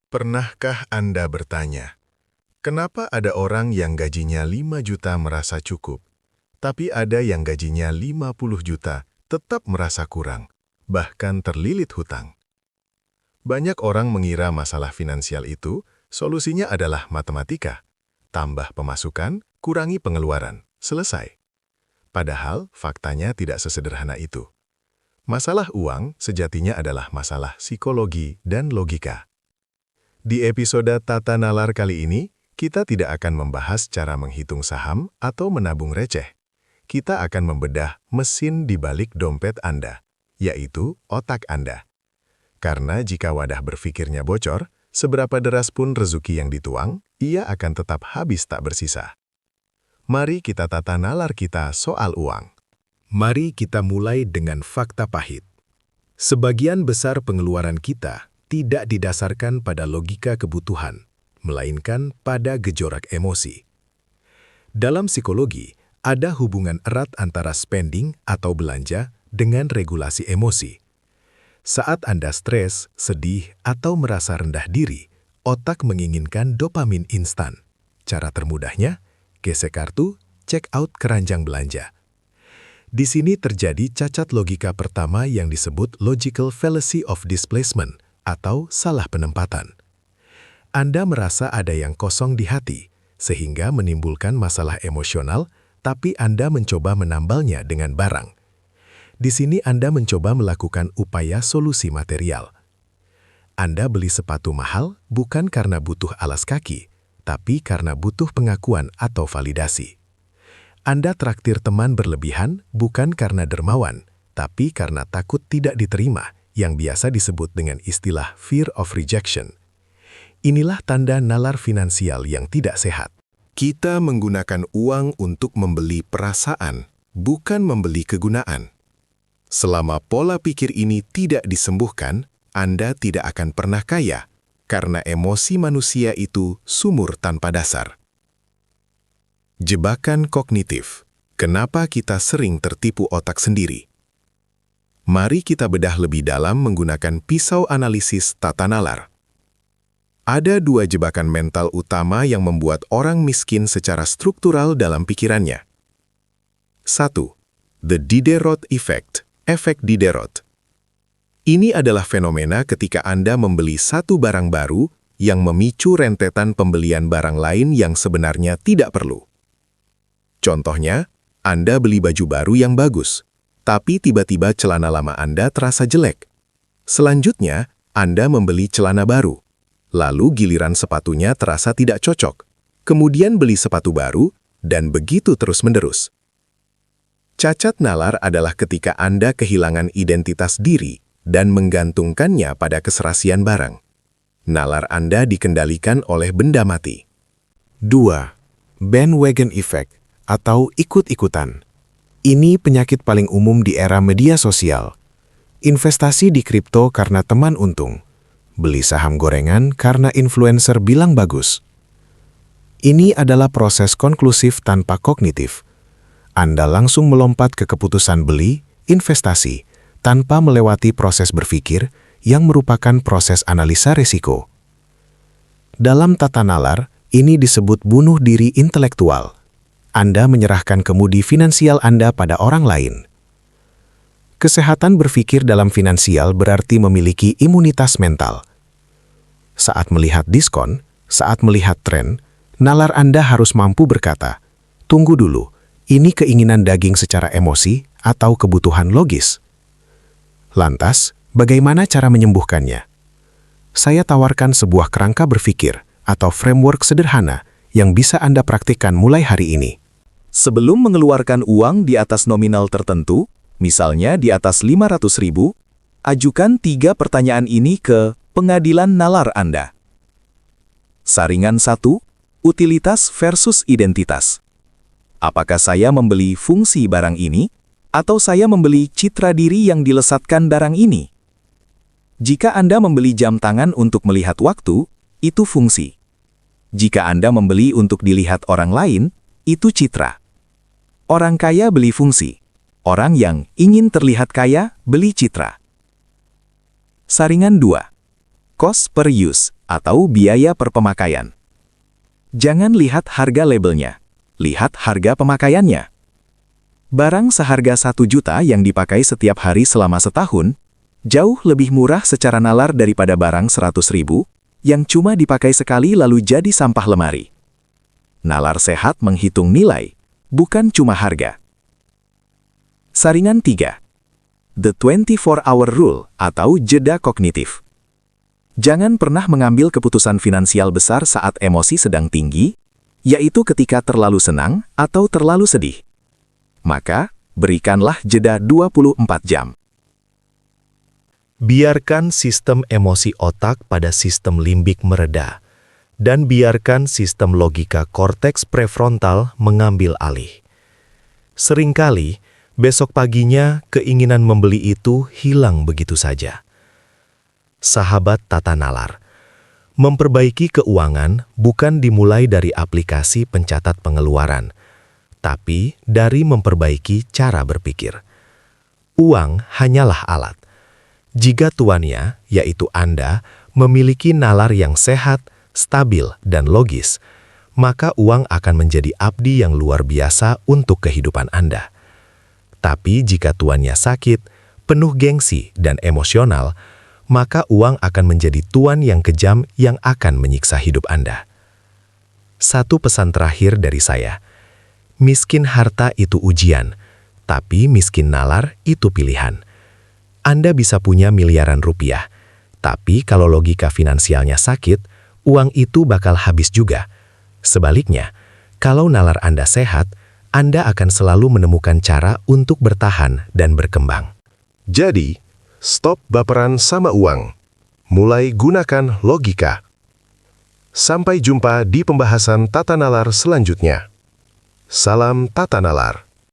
Pernahkah Anda bertanya, kenapa ada orang yang gajinya 5 juta merasa cukup, tapi ada yang gajinya 50 juta tetap merasa kurang, bahkan terlilit hutang? Banyak orang mengira masalah finansial itu solusinya adalah matematika. Tambah pemasukan, kurangi pengeluaran, selesai. Padahal faktanya tidak sesederhana itu. Masalah uang sejatinya adalah masalah psikologi dan logika. Di episode Tata Nalar kali ini, kita tidak akan membahas cara menghitung saham atau menabung receh. Kita akan membedah mesin di balik dompet Anda, yaitu otak Anda. Karena jika wadah berpikirnya bocor, seberapa deras pun rezeki yang dituang, ia akan tetap habis tak bersisa. Mari kita tata nalar kita soal uang. Mari kita mulai dengan fakta pahit. Sebagian besar pengeluaran kita tidak didasarkan pada logika kebutuhan, melainkan pada gejolak emosi. Dalam psikologi, ada hubungan erat antara spending atau belanja dengan regulasi emosi. Saat Anda stres, sedih, atau merasa rendah diri, otak menginginkan dopamin instan. Cara termudahnya, gesek kartu, check out keranjang belanja. Di sini terjadi cacat logika pertama yang disebut logical fallacy of displacement atau salah penempatan. Anda merasa ada yang kosong di hati, sehingga menimbulkan masalah emosional, tapi Anda mencoba menambalnya dengan barang. Di sini Anda mencoba melakukan upaya solusi material. Anda beli sepatu mahal bukan karena butuh alas kaki, tapi karena butuh pengakuan atau validasi. Anda traktir teman berlebihan bukan karena dermawan, tapi karena takut tidak diterima, yang biasa disebut dengan istilah fear of rejection. Inilah tanda nalar finansial yang tidak sehat. Kita menggunakan uang untuk membeli perasaan, bukan membeli kegunaan. Selama pola pikir ini tidak disembuhkan, Anda tidak akan pernah kaya, karena emosi manusia itu sumur tanpa dasar. Jebakan kognitif. Kenapa kita sering tertipu otak sendiri? Mari kita bedah lebih dalam menggunakan pisau analisis tata nalar. Ada 2 jebakan mental utama yang membuat orang miskin secara struktural dalam pikirannya. 1. The Diderot Effect, efek Diderot. Ini adalah fenomena ketika Anda membeli satu barang baru yang memicu rentetan pembelian barang lain yang sebenarnya tidak perlu. Contohnya, Anda beli baju baru yang bagus, tapi tiba-tiba celana lama Anda terasa jelek. Selanjutnya, Anda membeli celana baru. Lalu giliran sepatunya terasa tidak cocok. Kemudian beli sepatu baru, dan begitu terus-menerus. Cacat nalar adalah ketika Anda kehilangan identitas diri dan menggantungkannya pada keserasian barang. Nalar Anda dikendalikan oleh benda mati. 2. Bandwagon effect atau ikut-ikutan. Ini penyakit paling umum di era media sosial. Investasi di kripto karena teman untung. Beli saham gorengan karena influencer bilang bagus. Ini adalah proses konklusif tanpa kognitif. Anda langsung melompat ke keputusan beli, investasi, tanpa melewati proses berpikir yang merupakan proses analisa risiko. Dalam tata nalar, ini disebut bunuh diri intelektual. Anda menyerahkan kemudi finansial Anda pada orang lain. Kesehatan berpikir dalam finansial berarti memiliki imunitas mental. Saat melihat diskon, saat melihat tren, nalar Anda harus mampu berkata, "Tunggu dulu, ini keinginan daging secara emosi atau kebutuhan logis?" Lantas, bagaimana cara menyembuhkannya? Saya tawarkan sebuah kerangka berpikir atau framework sederhana yang bisa Anda praktikkan mulai hari ini. Sebelum mengeluarkan uang di atas nominal tertentu, misalnya di atas 500.000, ajukan 3 pertanyaan ini ke pengadilan nalar Anda. Saringan 1, utilitas versus identitas. Apakah saya membeli fungsi barang ini, atau saya membeli citra diri yang dilesatkan barang ini? Jika Anda membeli jam tangan untuk melihat waktu, itu fungsi. Jika Anda membeli untuk dilihat orang lain, itu citra. Orang kaya beli fungsi. Orang yang ingin terlihat kaya beli citra. Saringan 2. Cost per use, atau biaya per pemakaian. Jangan lihat harga labelnya, lihat harga pemakaiannya. Barang seharga 1 juta yang dipakai setiap hari selama setahun, jauh lebih murah secara nalar daripada barang 100.000 yang cuma dipakai sekali lalu jadi sampah lemari. Nalar sehat menghitung nilai, bukan cuma harga. Saringan 3. The 24-hour rule atau jeda kognitif. Jangan pernah mengambil keputusan finansial besar saat emosi sedang tinggi, yaitu ketika terlalu senang atau terlalu sedih. Maka, berikanlah jeda 24 jam. Biarkan sistem emosi otak pada sistem limbik mereda, dan biarkan sistem logika korteks prefrontal mengambil alih. Seringkali, besok paginya keinginan membeli itu hilang begitu saja. Sahabat tata nalar, memperbaiki keuangan bukan dimulai dari aplikasi pencatat pengeluaran, tapi dari memperbaiki cara berpikir. Uang hanyalah alat. Jika tuannya, yaitu Anda, memiliki nalar yang sehat, stabil, dan logis, maka uang akan menjadi abdi yang luar biasa untuk kehidupan Anda. Tapi jika tuannya sakit, penuh gengsi, dan emosional, maka uang akan menjadi tuan yang kejam yang akan menyiksa hidup Anda. Satu pesan terakhir dari saya, miskin harta itu ujian, tapi miskin nalar itu pilihan. Anda bisa punya miliaran rupiah, tapi kalau logika finansialnya sakit, uang itu bakal habis juga. Sebaliknya, kalau nalar Anda sehat, Anda akan selalu menemukan cara untuk bertahan dan berkembang. Jadi, stop baperan sama uang. Mulai gunakan logika. Sampai jumpa di pembahasan tata nalar selanjutnya. Salam tata nalar.